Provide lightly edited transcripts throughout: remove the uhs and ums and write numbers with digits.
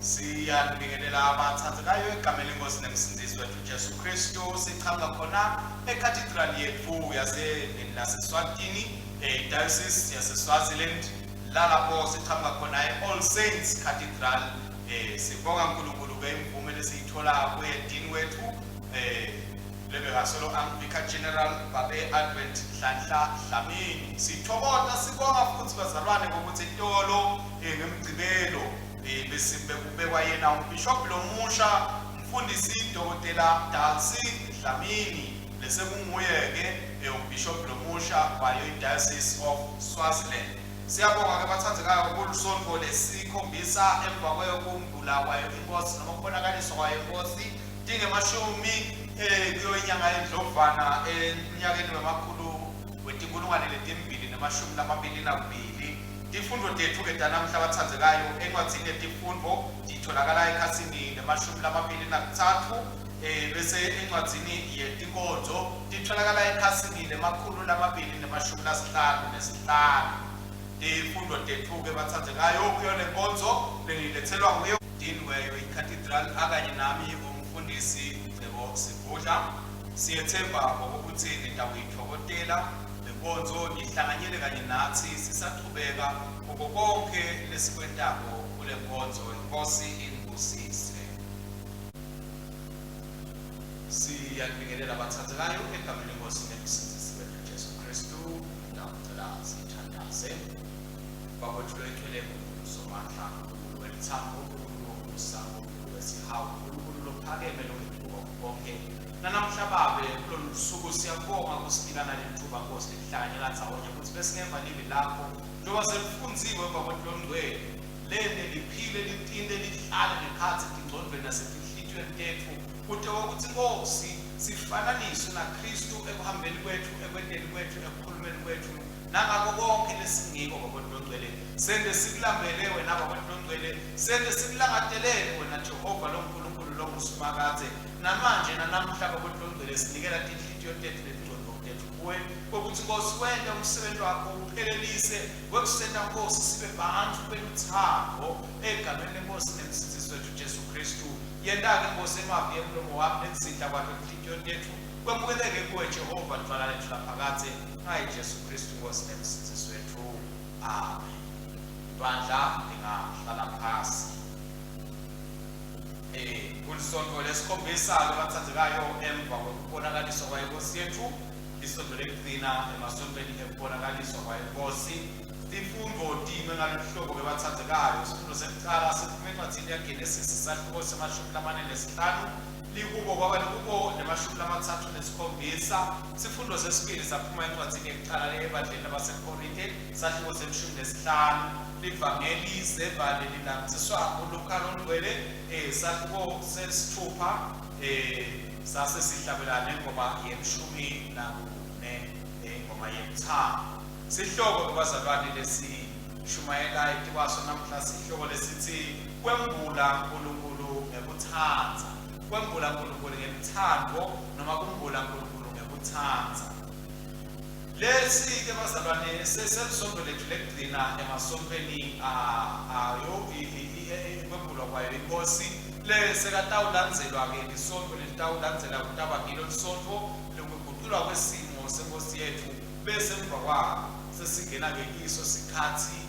Siyabingelela abathandekayo egameni lenkosi nemsindisi wethu Jesu Kristu. Sichanga khona eCathedral yethu yaseSwatini, Diocese yaseSwaziland. Lalapho sichanga khona eAll Saints Cathedral. Sibonga uNkulunkulu ngemvume lesiyithola kuyedini wethu lebekasolo Anglican General Babe Advent Hlanhla Dlamini. Sithokoza sibonga futhi bazalwane ngokuthi itolo ngemgcibelo bese bekubekwa yena uBishop Lomusha, umfundisi Dr. Dalsi Dlamini, bese kunguye ke uBishop Lomusha kwayo iDiocese of Swaziland. Siyabonga ke bathandekayo kulusonto lesikhombisa emva kweyokumbula kwayo inkosi noma ukubonakaliswa kwayo inkosi dingemashumi kuyinyanga yendlovana eminyakeni wamakhulu wetinkulungwane letimbili namashumi lamabili nakubili. Tifundvo tethu ke namhla bathandekayo encwadzini yetifundvo ditholakala ekhasini lamashumi lamabili nakuthathu, bese encwadzini yetinkonzo ditholakala ekhasini lemakhulu lamabili namashumi lasihlanu nesihlanu. Tifundvo tethu ke bathandekayo kuyo lenkonzo lengilethelwa nguye dini weyo iCathedral akanye nami umfundisi Cebo Sibudla. Siyethemba ngokuthi nitawuyithokotela lenkonzo nihlanganyele kanye nathi sisaqhubeka kuko konke lesikwentako kule nkonzo. Inkosi inibusise. Siyabingelela abathandekayo egameni lenkosi nemsindisi wethu Jesu Kristu. Ndawucela sithandaze. Baba wethu loyithwele somandla, welithambo, uSamu, wesihawu, uNkulunkulu lophakeme lokuthula konke. Namhla babe kulolu suku siyabonga kusinikana lethuba Nkosi lihlanganyela ndzawonye ukuthi besingeva livi lakho njengoba selifunziwe emva kwentongcwele lene liphile litinde lihlale ngekhathi tingcondweni nasetinhlitiyweni tethu kude ukuthi Nkosi sifananiswe naKristu ekuhambeni kwethu, ekwenteni kwethu, ekukhulumeni kwethu nangako konke lesingiko ngokwentongcwele. Sende sikulambele wena ngokwentongcwele, sende sikulangadelele wena Jehova lo Nkulunkulu lo nguSimakade. Namanje namhla ngokwentongcwele sinikela tinhliziyo tethu netingcondo tethu kuwe ukuthi Nkosi wende umsebenzi wakho uphelelise wekusenda Nkosi sibe bantu beluthando egameni lenkosi nemsindisi wethu Jesu Kristu. Yenda-ke Nkosi emavi emlomo wami nezidla kwakho inhliziyo tethu kwemukeleke kuwe Jehova dwala lethu laphakade ngaye Jesu Kristu Nkosi nemsindisi wethu. Amen. Bandla lingahlala phasi. Kulisonto lesikhombisa abathandekayo emva kokubonakaliswa kwayenkosi yethu, isonto lekugcina emasontweni ekubonakaliswa kwayenkosi. Tifundvo time ngaloluhlobo ke bathandekayo. Isifundo sekuqala siphuma encwadzini yaGenesis isahluko semashumi lamane nesihlanu likubo kwaba likubo nemashumi lamathathu nesikhombisa. Isifundo sesibili saphuma encwadzini yekuqala ebadleni labaseKorinte isahluko semashumi nesihlanu livangeli zevale lilandziswa uLuka longcwele isahluko sesithupha sase sihlabelane ngoma yemshumi nakune ngoma yemthamo. Sihloko kubazalwane lesishumayela itiwaso namhla sihloko lesithi kwembula uNkulunkulu ngekuthanza. Kwembula uNkulunkulu ngemthando noma kumbula uNkulunkulu ngekuthanza. Lesi ke bazalwane seselisonto lethu lekugcina emasontweni ayo kwembulwa kwayo inkosi lesekatawulandzelwa ke lisonto litawulandzela kutabakilo lisonto lokuguqulwa kwesimo senkosi yethu bese emva kwako sesingena ke kiso sikhathi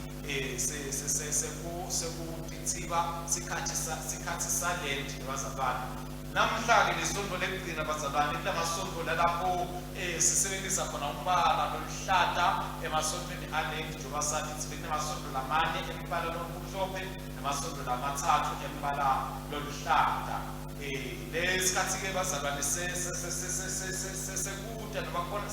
sekutitsiba sikhathi salent bazalwane. Namhla ke lesonto lekugcina bazalwane lamasonto lalapho sisebenzisa khona umbala loluhlata emasontweni alent njengoba sathi sibekene amasonto lamane embala lomhlophe namasonto lamathathu embala loluhlata. Lesikhathi ke bazalwane sekude noma khona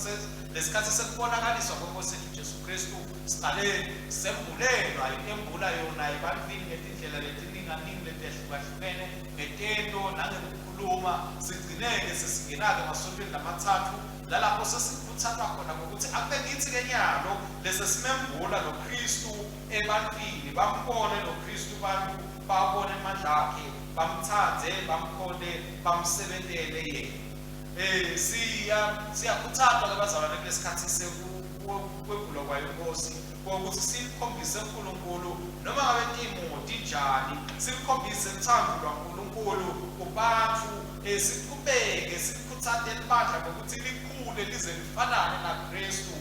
lesikhathi sekubonakaliswa kwenkosi yethu Jesu Kristu siqale sembulelwa embula yona ebantwini ngetindlela letininganingi letehlukahlukene ngetento nangekukhuluma. Sigcineke sesingenake emasontweni lamathathu lalapho sesikhuthathwa khona ngokuthi akube ngithi ke nyalo lesesimembula lo Kristu ebantwini bambone lo Kristu bantu babone amandla akhe bamthathe bamkhole bamsebentele yena. Siyakhuthazwa ke bazalwane kulesikhathi kwegula kwayo Nkosi ukuthi sikhombise uNkulunkulu noma ngabe imoti njani sikhombise uthando lwaNkulunkulu kubantu siqhubeke sikhuthazele ibandla ngokuthi likhule lize lifanane naKristu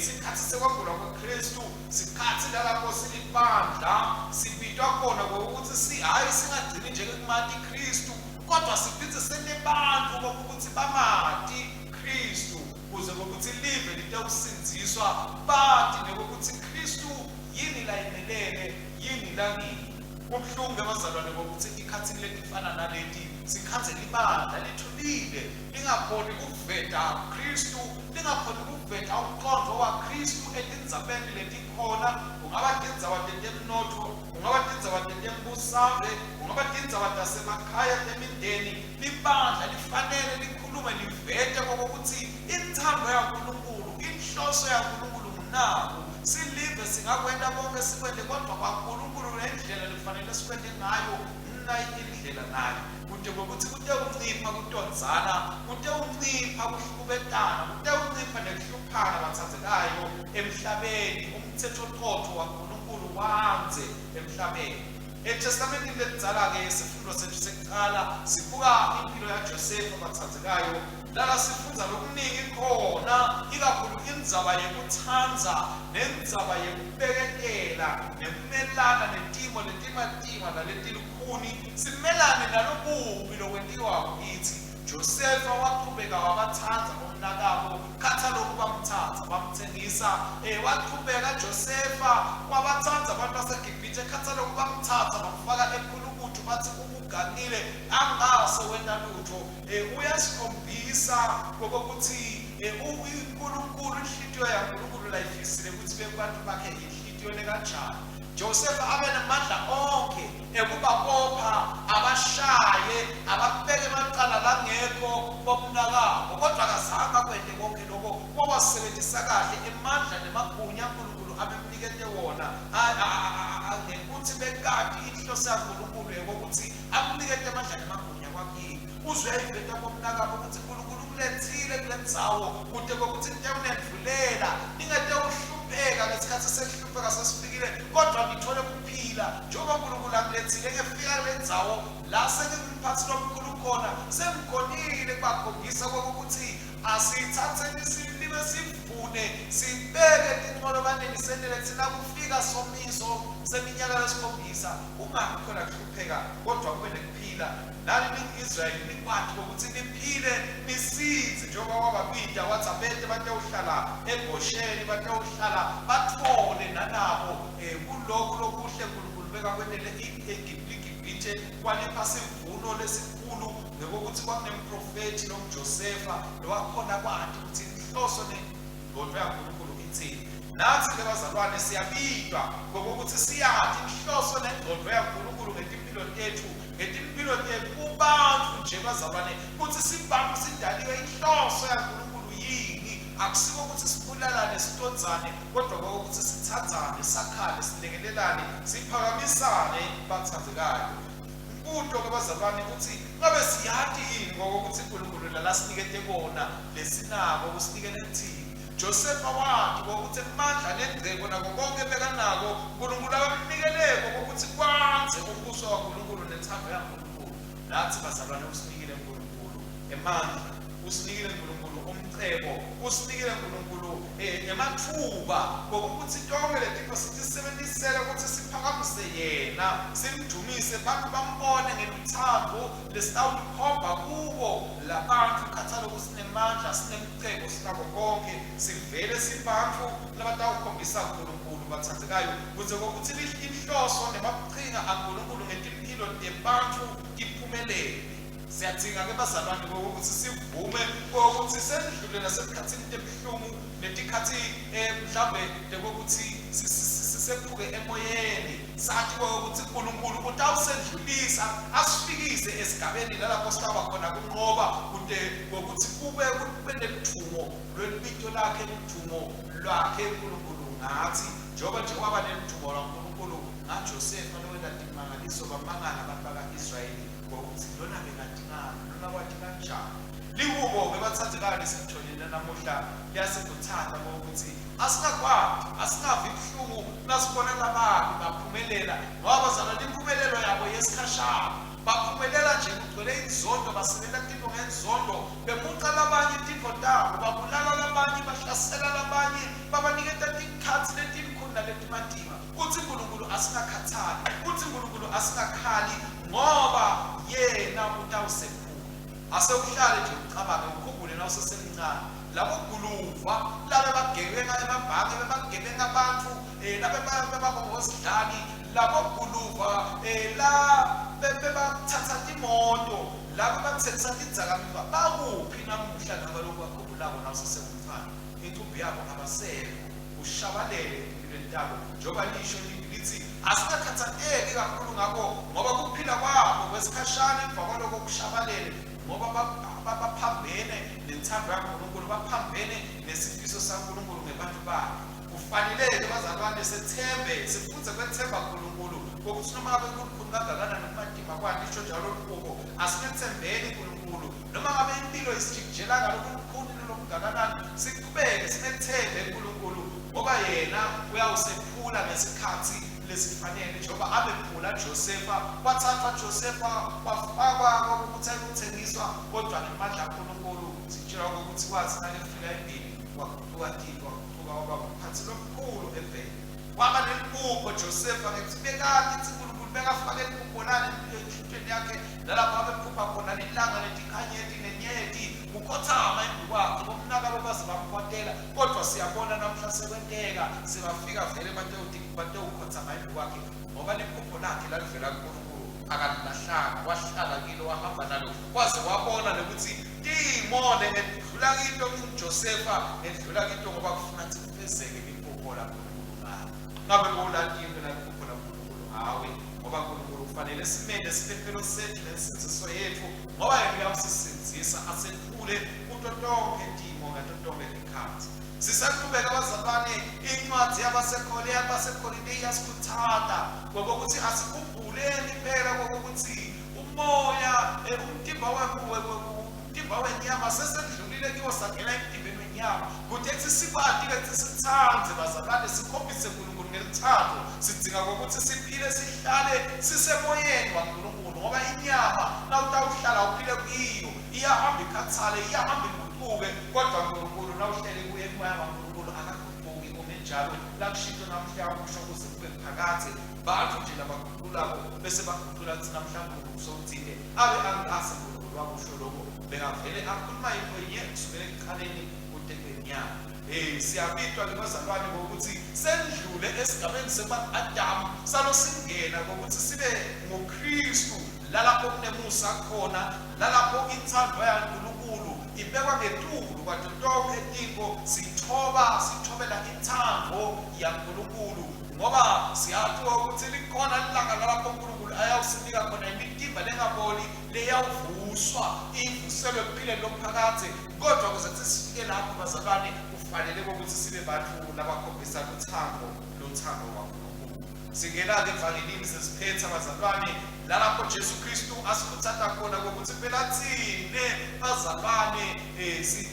sikhathi sekwagula kwaKristu sikhathi lapho silibandla sibitwa khona ngokuthi hayi singagcini nje kumati Kristu kodwa siphithe senebantu ukuthi bamati Kristu kuze ukuthi live litawusindiswa bathi ngokuthi Kristu yini la imelele yini la ngini kubhlungu abazalwane ukuthi ikhathi letifana naleti sikhanze libandla lithulile lingakhoni ukuveta Kristu lingakhoni ukuveta umqondo waKristu etindzabeni letikhona ungaba tindzawo temnotho ungaba tindzawo tembusave ungaba tindzawo tasemakhaya temindeni libandla lifanele likhulume livete ngokuthi inthando yaNkulunkulu inhloso yaNkulunkulu naku silive singakwenda konke sikwende kodwa kwaNkulunkulu nendlela lifanele sikwende ngayo indlela nayo kude ngokuthi kude uncipha kutonzana kude uncipha kuhlukubetana kude uncipha nekuhluphana bathathekayo emhlabeni umthetho oqotho waNkulunkulu wanze emhlabeni eTestamentini lelidzala ke isifundo sethu sekuqala sibuka impilo yaJosefa bathathekayo lala sifunza lokuningi khona ikakhulu indzaba yekuthanza nendzaba yekubeketela nemelana netimo letimatima naletilukhuni simelane nalobubi lokwentiwa kithi Josefa waqhubeka wabathanza umnakabo khatha lokhu bamthatha bamthengisa waqhubeka Josefa wabathanza abantu baseGibhithe khatha lokhu bamthatha bamfaka enkulukuthi bathi ubuganile angase wena lutho uyasikhombisa ngokuthi uNkulunkulu inhliziyo yaNkulunkulu la ifisile ukuthi bebantu bakhe inhliziyo lekanjani Josefa abe namandla onke ekubabopha abashaye ababeke emaqala langekho bomnakabo kodwa akazange kwende konke lokho kwabasebenzisa kahle emandla nemagunya uNkulunkulu abemnikete wona ngekuthi bekade inhloso yaNkulunkulu yokuthi amnikete amandla nemagunya kwakini uzwe ayiveta bomnakabo ukuthi uNkulunkulu kulethile kulendzawo kude kokuthi nitewunedlulela ningade uhlupheka ngesikhathi sekuhlupheka sesifikile kodwa ngithole kuphila njengoba uNkulunkulu akulethile ngefika lendzawo la sengiphathi lomkhulu khona semgonile bakhombisa ukuthi asithatheni isilime sivune sibeke tinqolobaneni senele thina kufika somiso seminyaka lesikhombisa ungakhona kuhlupheka kodwa kube nekuphila nali ningizraeli nikwathi ukuthi niphile nisize njengoba wababida wathi abete batawuhlala eGosheni batawuhlala bathole nanabo kulokhu lokuhle uNkulunkulu beka kwenele eGibhithe kwalepha sivuno lesikhulu ngokuthi kwakunemprofethi noJosefa lowakhona kwathi ukuthi inhloso nengondo yaNkulunkulu ithini nathi ke bazalwane siyabidwa ngokuthi siyathi inhloso nengondo yaNkulunkulu ngetimpilo tethu ngetimpilo tethu kubantu nje bazalwane ukuthi sibambe sidaliwe inhloso yaNkulunkulu yini akusiko ukuthi sibulalane sitonzane kodwa ukuthi sithathane sakhale silekelelane siphakamisane bathathekayo umuntu kwabazalwane ukuthi ngabe siyathi yini ngokuthi uNkulunkulu la sinikete bona lesinako usinikele kuthini Josefa wathi ukuthi amandla nengcebo nako konke bekanako uNkulunkulu abamnikeleko ukuthi kwanze umbuso waNkulunkulu nethando yaNkulunkulu nathi bazalwane usinikele uNkulunkulu emandla usinikele uNkulunkulu umcebo usinikele uNkulunkulu emathuba ngokuthi tonke letinto sisebenzisela ukuthi siphakamise yena simdumise bantu bambone ngeluthando lesitawukhomba kubo labantu khathalo kusinemandla sinemcebo sinako konke sivele sibantu labatawukhombisa uNkulunkulu bathathekayo kuze ukuthi inhloso nemaqhinga kaNkulunkulu ngetimpilo tebantu iphumelele siyadzinga ke bazalwane ukuthi sivume ukuthi sendlule nasesikhathini tebuhlungu netikhathi mhlambe ukuthi sisephuke emoyeni sathi ukuthi uNkulunkulu utawusendlulisa asifikise esigabeni lapho sitaba khona kunqoba kude ukuthi kube nelithumo lwelibito lakhe nelithumo lwakhe uNkulunkulu ngathi njengoba nje kwaba nelithumo laNkulunkulu ngaJosefa nowena timangaliso bamangala abantu bakaIsrayeli ngokuthi lona bekadingani, lona kwathi kanjani. Likubo-ke bathandekayo esitholile namuhla liyasikuthanda ngokuthi asingakwazi, asingavi ubuhlungu nasibonela abantu baphumelela ngoba bazalwane impumelelo yabo yesikhashana. Baphumelela nje kugcwele inzondo, basebenza into ngenzondo, bemuqa labanye izinto zabo, babulala labanye, bahlasela labanye, babanikeza izikhathi letimkhulu naletimatima. Uthi uNkulunkulu asingakhathali, uthi uNkulunkulu asingakhali ngoba yena utawusekhulu. Asewuhlale nje ucabange ukhumbule na usesemncane labo guluva labe bagebenga emabhange, bebagebenga abantu labebabongozidlani, labo guluva la bebathatha imoto, labo bathengisa izidakamizwa. Bakuphi namuhla nabalokhu bakhumbulako na usesemncane? Intombi yabo abasekho, ushabalele empilweni yabo njengoba lisho lithi asikakhathazeki kakhulu ngakho ngoba kuphila kwabo kwesikhashana emva kwalokho kushabalele ngoba baphambene nethando kaNkulunkulu, baphambene nesifiso saNkulunkulu ngebantu bakhe. Kufanele bazalwane sethembe, sifunze kwethemba uNkulunkulu ngokuthi noma ngabe uNkulunkulu kangakanani kumadima kwakhe, isho njalo kubo asinethembeni uNkulunkulu noma ngabe impilo isijikijela ngalokukhulu lokungakanani, siqhubeke sinethembe uNkulunkulu ngoba yena uyawusephula ngesikhathi lesifanele njengoba abephula Josefa. Wathathwa Josefa wafakwa ukuthi ayothengiswa, kodwa ngemandla kaNkulunkulu sitshela ukuthi kwathi nalefika empini waguquka kiko, waguquka waba ngaphansi lomkhulu emveni. Waba nempupho Josefa ngekubekade uNkulunkulu bekafake impupho nani enhlutweni yakhe, nalapho abephupha khona ilanga letikhanyeti nenyeti ukhothama kwakhe bomnaka babazi bamkhotela. Kodwa siyabona namhla sekwenteka, sebafika vele batewukhothama kwakhe ngoba liphupho lakhe lalivela kuNkulunkulu, akalilahlanga, wahlala kilo, wahamba nalo kwaze wabona nokuthi imone edlula kinto uJosefa, edlula kinto ngoba kufuna ukuthi kufezeke iphupho laNkulunkulu ngayo. Ngabe bolandini laphupho laNkulunkulu hawe ngoba uNkulunkulu kufanele simele siphephelo sethu nesinziso yethu ngoba yena uyasisinzisa asephule kuto tonke intimo ngato tonke ikhathi. Sisaqhubeka bazalwane, incwadi yabaseKholinde iyasikhuthaza ngokuthi asikhumbuleni phela ngokuthi umoya umtimba wenyama sesendlulile kiwo sangena emtimbeni wenyama. Kuthethi sikwati-ke ukuthi sithandze bazalwane, sikhombise uNkulunkulu ngelithando. Sidinga ukuthi siphile sihlale sisemoyeni waNkulunkulu ngoba inyama nawutawuhlala uphile kuyo iyahamba ikhathale, iyahamba iguquke, kodwa uNkulunkulu nawuhlele kuye emoya kaNkulunkulu akaguquki. Kunenjalo lakushintsho namhla kusho ukuze kube phakathi bantu nje labaguqulako bese baguqula kuthi namhlanje usokuthile abe angase uNkulunkulu wakusho lokho bekavele akhuluma into yinye kusukela ekuqaleni kude kwenyama. Siyabitwa ke bazalwane ngokuthi sendlule esigabeni sekuba-Adamu salo singena ngokuthi sibe ngoKristu, lalapho kunemusa khona, lalapho inthando yaNkulunkulu ibekwa ngetulu kwathi tonke into sithobela inthando yaNkulunkulu ngoba siyathiwa ukuthi likhona ilanga lalapho uNkulunkulu ayawusinika khona imitimba lengaboni leyawuvuswa ivuselwe ekuphileni lomphakathi. Kodwa kuze sifike lapho bazalwane kufanele ukuthi sibe bantu labakhombisa uthando waNkulunkulu. Singena-ke evangelini sesiphetha bazalwane lalapho Jesu Kristu asikhuthaza khona ngokuthi phela thine bazalwane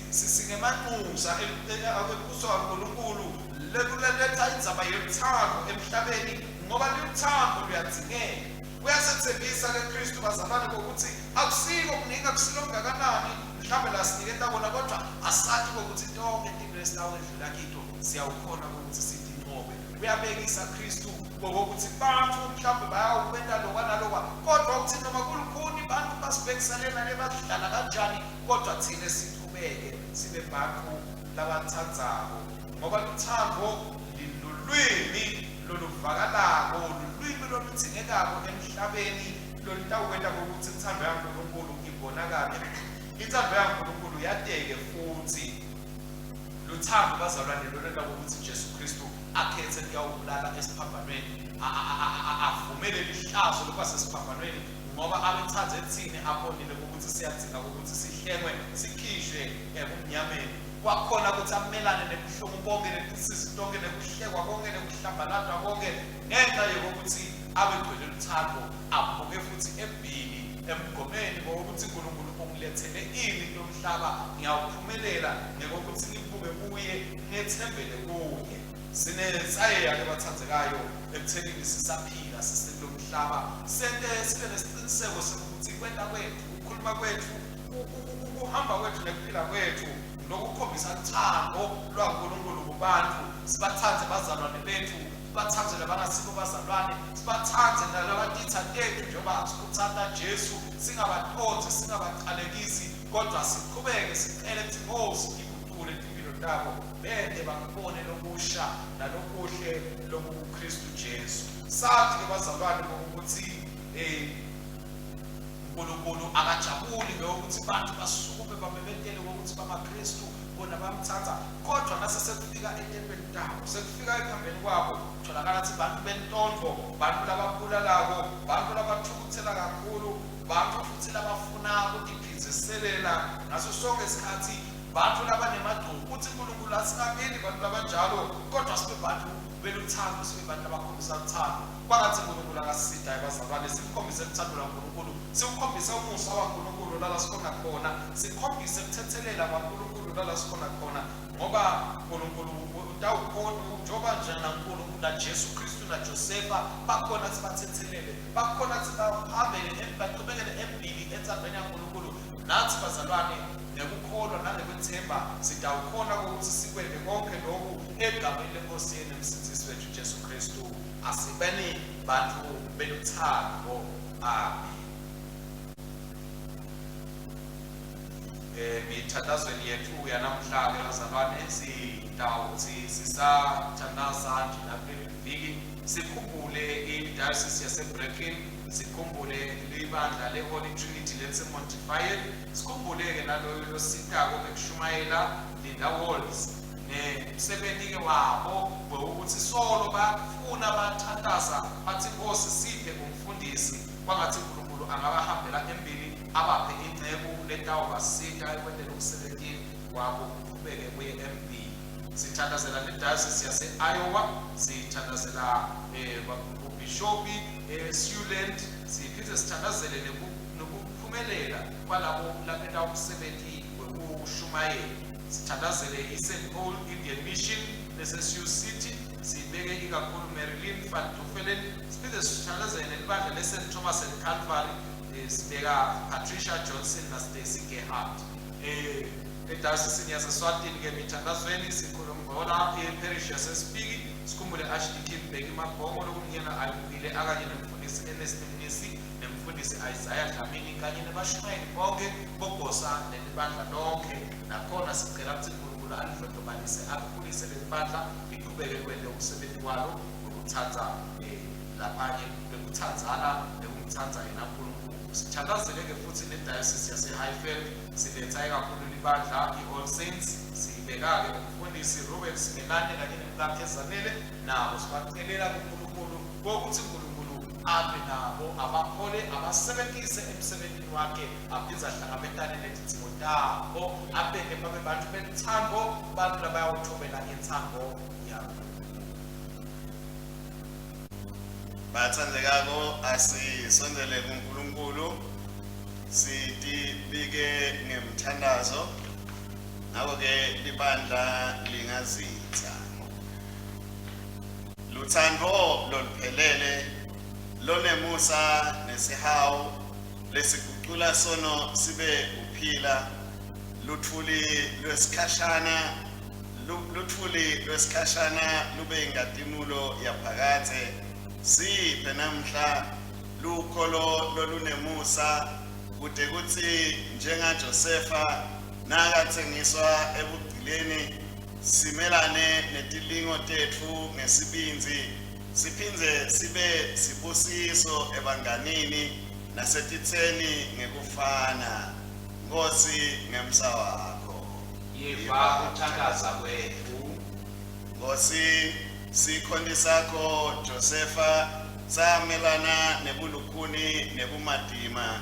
singemanxusa ebuso kaNkulunkulu lekuletha indzaba yothando emhlabeni ngoba luthando luyadzingeka. Uyasethembisa-ke Kristu bazalwane ngokuthi akusiko kuningi, akusilo kungakanani mhlawumbe la siniketa kona, kodwa asathi ngokuthi tonke into esitawedlula kito siyawukhona ukuthi sidinqobe. Uyabekisa Kristu ngokuthi bantu mhlawumbe bayawukwenda lokwa nalokwa, kodwa ukuthi noma kulukhuni bantu basibhekisane nale badlala kanjani, kodwa thina siqhubeke sibe bantu labathandzako ngoba luthando lulwimi loluvakalako, lulwimi loludzingekako emhlabeni lolutawukwenta ngokuthi inthando yaNkulunkulu ibonakale. Inthando yaNkulunkulu yadeke futhi luthando bazalwane lolwenta ukuthi Jesu Kristu akhethe kuyawubulala esiphambanweni, avumele lihlazo lokuba sesiphambanweni ngoba abethanze ethini abonile ukuthi siyadzinga ukuthi sihlengwe sikhishwe ebumnyameni. Wakhona ukuthi amelane nebuhlungu bonke, nekusisi tonke, nekuhlekwa konke, nekuhlambalatwa konke ngenxa yokuthi abegcwele luthando, abuke futhi embili emgomeni ngokuthi uNkulunkulu ungilethele ini lomhlaba ngiyawuphumelela ngokuthi ngibuke kuye ngethembele kuye sinesayeya lebathandzekayo ekuthenini sisaphila siselomhlaba sente sibe nesiciniseko sokuthi kwenta kwethu ukukhuluma kwethu ukuhamba kwethu nekuphila kwethu nokukhombisa uthando lwaNkulunkulu kubantu sibathathe bazalwane bethu sibathathe labangasiko bazalwane sibathathe nalabaditha tethu njengoba sikuthanda Jesu singabathonzi singabaqalekisi kodwa siqhubeke sicele ukuthi ngosiphuthule impilo zabo bende bakubone lokusha nalokuhle lobuKristu Jesu sathi ke bazalwane ukuthi uNkulunkulu akajabuli ngokuthi abantu basukume bamebetele ukuthi bamaKristu bona bamthatha kodwa nase sekufika entembeni tabo sekufika ekhambeni kwabo tholakala ukuthi abantu bentonvo abantu lababulalako abantu labathukuthela kakhulu abantu futhi labafuna ukudiphiziselela ngaso sonke isikhathi bantu labanemadumbu uthi uNkulunkulu asikabeli bantu labanjalo kodwa sibe bantu beluthando sibe bantu abakhombisa uthando kwalathi uNkulunkulu akasida abazalwane sikhombise uthando lwaNkulunkulu sikhombise umusa waNkulunkulu la sikhona khona sikhombise ukuthethelela kwaNkulunkulu la sikhona khona ngoba uNkulunkulu utawukhona njengoba njana uNkulunkulu na Jesu Kristu na Josefa bakhona sibathethelele bakhona sibaphambele baqhubekele empili etsambeni yaNkulunkulu nathi bazalwane nekukholwa nanekuthemba sidawukhona ukuthi sikwende konke lokhu egameni leNkosi yethu nemsindisi wethu Jesu Kristu asibeni bantu beluthando amen. Mithandazweni yethu yanamhlanje bazalwane sidawuthi sisathandaza nje lapha eviki sikhumbule iDiocese yaseBrecken sikhumbule libandla leHoly Trinity leSemontified sikhumbule ke naloyo lositako bekushumayela Linda Walls nemsebenzi ke wabo ukuthi solo bafuna bathandaza bathi Nkosi siphe umfundisi kwangathi uNkulunkulu angabahambela embili abaphe ingcebo letawo basika ekwendela umsebenzi wabo uqhubeke kuye MB sithandazela leDiocese yase-Iowa sithandazela ubishopi Siouxland siphinde sithandazele nokuphumelela kwalabo lapha umsebenzi wokushumayela sithandazele iSt Paul Indian Mission leSeSiou City sibeke ikakhulu Marilyn van Duffelen siphinde sithandazele ibandla leSt Thomas and Calvary sibeka Patricia Johnson na Stacy Gerhard eDiocese yaseSwatini ke mithandazweni sikhuluma eparish yaseSpiki sikhumbule Archdeacon Bheki Mabhongo lokumnyana alungile akanye nemfundisi Ernest Mnisi nemfundisi Isaiah Dlamini kanye nebashumayeli bonke bogosa nelibandla lonke nakhona sicela ukuthi uNkulunkulu alidlodobalise akukhulise lesibandla liqhubeke kwende umsebenzi walo ukuthatha lapanye bekuthandzana nekumthandza yena uNkulunkulu sithandazeleke futhi neDiocese yaseHighfield siletha kakhulu libandla iAll Saints sibeka-ke umfundisi Robert Simelane kanye nemkakhe Zanele nabo sibacelela kuNkulunkulu ukuthi uNkulunkulu abe nabo abahole abasebenzise emsebenzini wakhe aphinde ahlangabezane nezidingo zabo abeke babe bantu benthando bantu labayawuthobela inthando yabo. Bathandekako asisondele kuNkulunkulu sitibike ngemthandazo ngako ke libandla lingazitha luthando loluphelele lonemusa nesihawu lesigucula sono sibe uphila luthuli lwesikhashana lube ingadimulo yaphakathe siphe namhla lukholo lolunemusa kude kuthi njengaJosefa nakathengiswa ebugcileni simelane netilingo tethu ngesibinzi siphindze sibe sibusiso ebanganini nasetitheni ngekufana Nkosi ngemsa wakho yiva ukuthandaza kwethu Nkosi sikhondi sakho Josefa samelana nebulukhuni nebumadima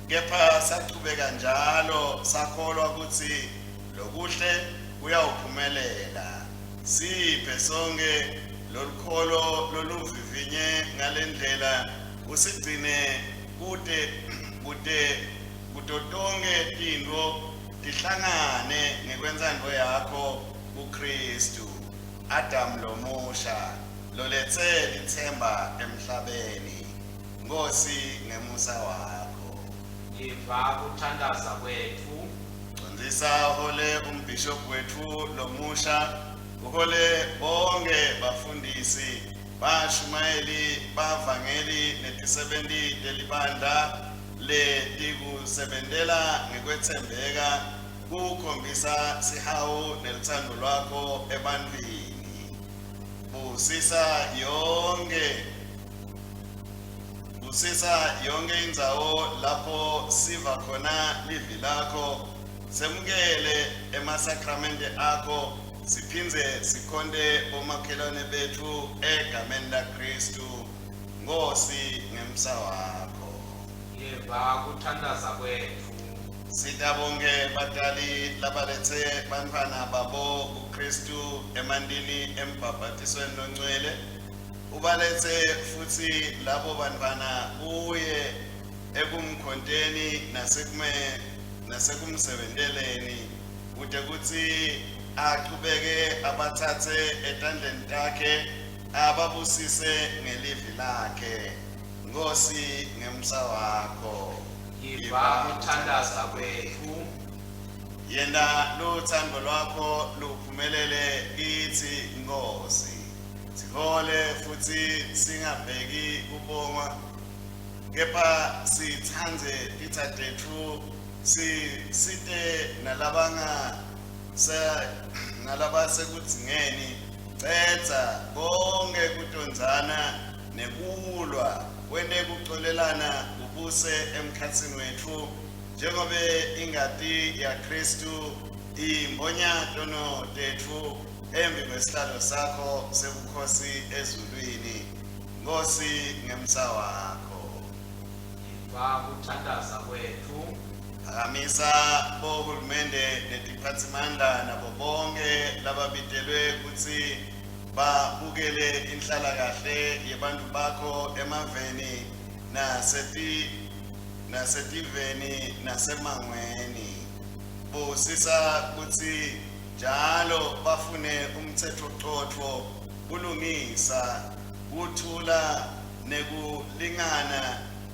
kepha saqhubeka njalo sakholwa ukuthi lokuhle kuyawuphumelela siphe sonke lolukholo loluvivinye ngalendlela usigcine kude kute kutotonke tintfo tihlangane ngekwentsandvo yakho kuKristu Adam lomusha loletse litsemba emhlabeni. Nkosi ngemusa wakho. Yiva kuthandaza kwethu. Condzisa uhole umbishop wethu lomusha, uhole bonke bafundisi, bashumayeli, bavangeli netisebenti telibandla letikusebentela ngekwetsembeka kukhombisa sihawu nelitsandvo lwakho ebantfwini. Busisa yonke indzawo lapho siva khona livi lakho, semukele emasakramente akho, siphindze sikhonde bomakhelwane bethu egameni laKristu. Nkosi ngemusa wakho. Yiva kuthandaza kwethu. Sitabonge batali labaletse bantfwana babo kuKristu emantini embhabhatisweni longcwele. Ubaletse futsi labo bantfwana uye ekumkhonteni nasekumsebenteleni kute kutsi aqhubeke abatsatse etandleni takhe ababusise ngelivi lakhe. Nkosi ngemusa wakho. Yiva kuthandaza kwethu. Yena lutsandvo lwakho luphumelele kitsi Nkosi. Sihole futsi singabheki kubongwa, kepha sitsandze titsatetfu, site nalabasekudzingeni, cedza konke kutondzana nekulwa, wente kucolelana ubuse emkhatsini wetfu, njengobe ingati ya Kristu imbonya tono tetfu embi kwesihlalo sakho sebukhosi ezulwini. Nkosi ngemusa wakho. Yiva kuthandaza kwethu. Phakamisa bohulumende netiphatsimandla nabo bonke lababitelwe kutsi babukele inhlalakahle yebantfu bakho emaveni nasetiveni nasemangweni. Busisa kutsi njalo bafune umtsetfo kulungisa, kuthula nekulingana,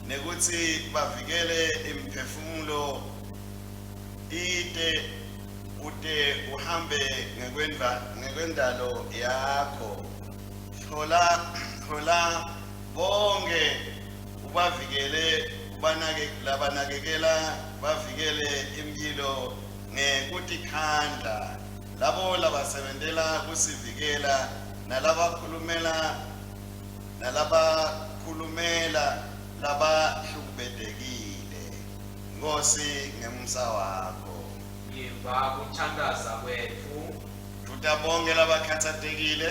nekutsi bavikele imphefumulo ite ute uhambe ngekwendalo yakho. Hlola bonke ubavikele, labanakekela bavikele imphilo ngekutikhandla, labo labasebentela kusivikela nalabakhulumela labahlukumetekile. Nkosi ngemusa wakho. Yiva kuthandaza kwethu. Tutabonge labakhatsatekile,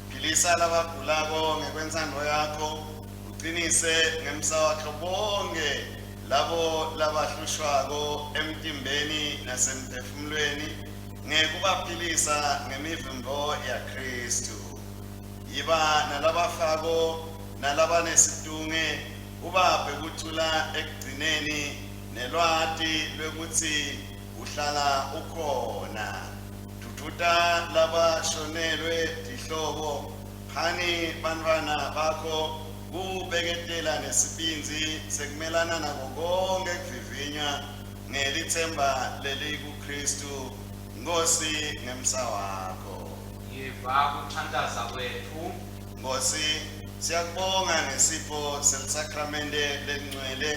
philisa labagulako ngekwentsandvo yakho, uqinise ngemusa wakho bonke labo labahlushwako emtimbeni nasemphefumulweni ngekubaphilisa ngemivimbo yaKristu. Yiba nalabafako nalabanesitunge, ubaphe kuthula ekugcineni nelwati lwekutsi uhlala ukhona. Thuthuta labashonelwe tihlobo, phani bantfwana bakho, kubeketela nesibinzi sekumelana nako konke kuvivinywa ngelitsemba lelikuKristu. Nkosi ngemusa wakho. Yiva kuthandaza kwethu. Nkosi siyakubonga ngesipho selisakramente lengcwele,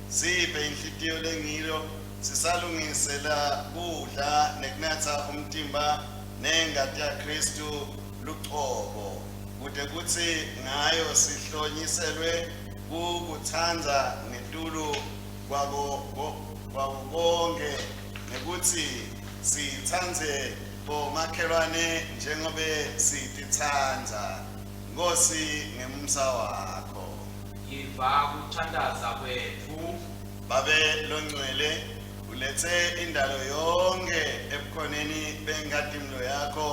siphe inhlitiyo lengilo, sisalungisela kudla nekunatsa umtimba nengati yaKristu luqobo, kute kutsi ngayo sihlonyiselwe kukutsandza ngetulu kwako konke, nekutsi sitsandze bomakhelwane njengobe sititsandza. Nkosi ngemusa wakho. Yiva kuthandaza kwethu. Babe longcwele, uletse indalo yonke ebukhoneni benkatimlo yakho,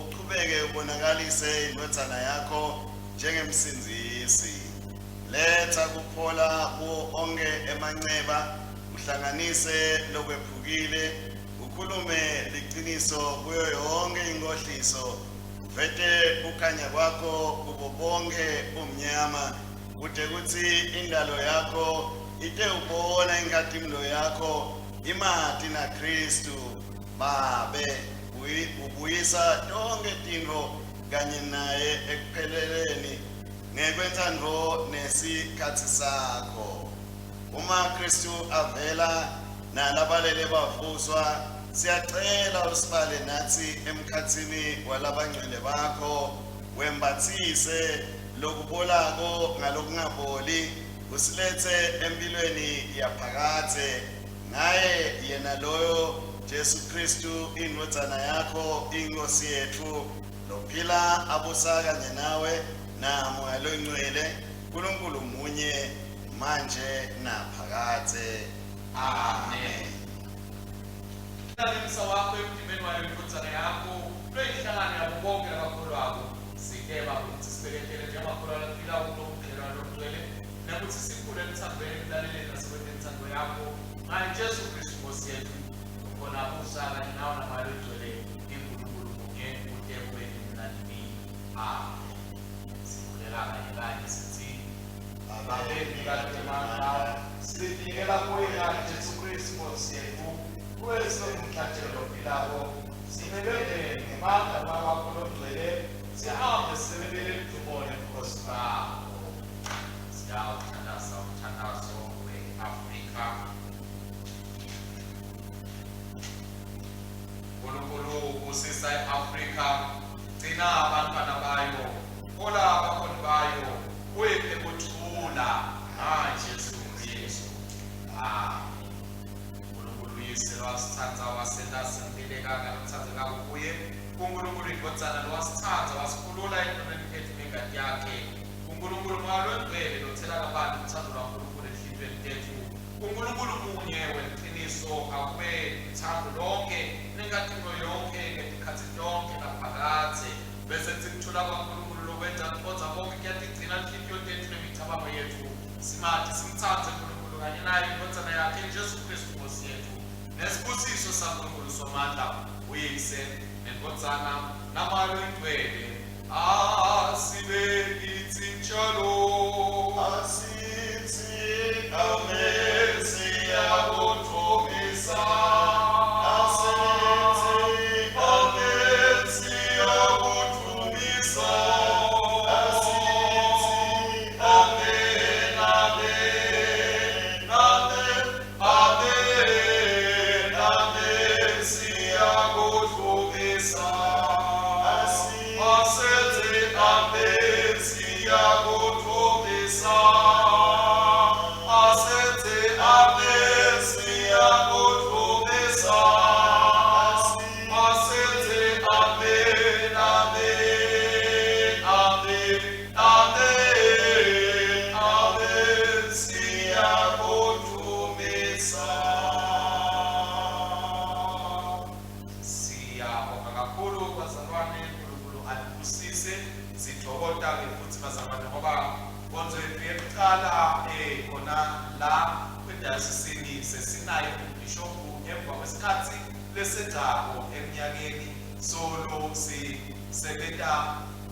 uqhubeke ubonakalise indodzana yakho njengemsindisi. letha kuphola kuwo onke emanceba, uhlanganise lokwephukile, ukhulume liqiniso kuyo yonke inkohliso, uvete ukhanya kwakho kubo bonke umnyama, kude kuthi indalo yakho ite ubona inkathimlo yakho imati na Kristu babe ubuyisa tonke tintfo kanye naye ekupheleleni ngekwentsandvo nesikhatsi sakho. Uma Kristu avela nalabalele bavuswa, siyacela usibale nathi emkhatsini walabangcwele bakho, wembatsise lokubolako ngalokungaboli, usilethe empilweni yaphakathe. Naye yena loyo Jesu Kristu indvodzana yakho inkosi yetfu, lophila abusa kanye nawe na Moya Loyingcwele, uNkulunkulu munye manje naphakathe. Amen. Umsa wakho emdimeni wale indvodzana yakho loyihlangane nabo bonke labakholwako, sikeba ukuthi sibekele njengamakholwa laphila uNkulunkulu logcwele, nakuthi sikhule emthandweni emlaleleni nasekwenzeni inthando yakho ngaye Jesu Kristu Nkosi yethu, khona abusa kanye nawe naMoya Loyingcwele, uNkulunkulu munye kude kube nanini. Amen. Sikhulela kanye kanye sithi ababeni kaNkulunkulu silikela kuye Jesu Kristu Nkosi yethu, kuwese umhlatshelo philako, sibekele ngemandla bakho logcwele, sihambe sibekele emdumone Nkosi bakho. Siyawuthandaza umthandazo we-Afrika. Unkulunkulu busisa i-Afrika, gcina abantwana bayo, hola abakhona bayo, uyiphe ukuthula Jesu Kristu. Amen. uNkulunkulu uyise lwasithanda wasenda sempileka ngalothandeka kuye, uNkulunkulu indvodzana lwasithanda wasikhulula endleleni ethu ngengadi yakhe, uNkulunkulu Moya Loyingcwele lothela kabanzi uthando lwaNkulunkulu enhliziyweni tethu, uNkulunkulu munye weqiniso akube uthando lonke nenkathimo yonke ngetikhathi tonke naphakathe, bese sikuthula kwaNkulunkulu lokwenza nkonza konke kuyatigcina inhliziyo tethu nemicabango yethu, simati simthande uNkulunkulu kanye naye indvodzana yakhe Jesu Kristu Nkosi yethu, nesibusiso saNkulunkulu somandla uyise nendvodzana naMoya Loyingcwele asibe kithi njalo. Asithi amen, siyakuthokoza. Asithi amen, siyakuthokoza. Asithi amen, amen, amen, amen, amen, siyakuthokoza. Asithi amen, siyakuthokoza. Asithi amen, siyakuthokoza. Asithi amen, amen, amen, amen, amen, siyakuthokoza. Siyabonga kakhulu bazalwane, uNkulunkulu alibusise, sithokoza-ke futhi bazalwane ngoba nkonzo yethu yokuqala khona la kwidayosisini sesinaye umbhishobhu emva kwesikhathi lesenzako eminyakeni, solo sisebenza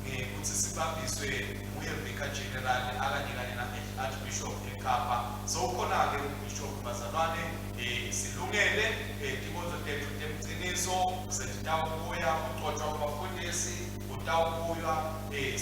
ukuthi sibambiswe nguye Vicar General akanye kanye na-Archbishop eKapa. So ukhona-ke umbhishobhu bazalwane, silungele tinkonzo tethu temgciniso, setitawubuya kugcotshwa kwabafundisi, utawubuya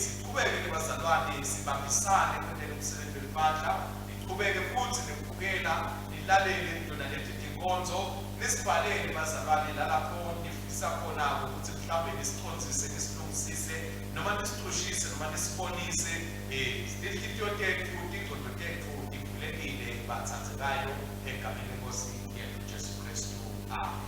siqhubeke bazalwane, sibambisane kwenele umsebenzi wemandla, niqhubeke futhi nikubukela, nilalele yona leti tinkonzo, nisibhalele bazalwane lalapho nifisa khona ukuthi mhlawumbe nisichonzise, nisilungisise, noma nisixhushise, noma nisibonise inhliziyo tethu, ingqondo tethu ivulekile bathandzekayo egameni leNkosi yethu Jesu Kristu. Amen.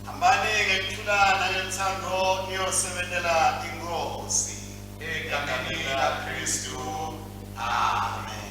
Hambani ngekuthulana ngenthando niyosebenzela inkosi Egameni likaKristu. Amen.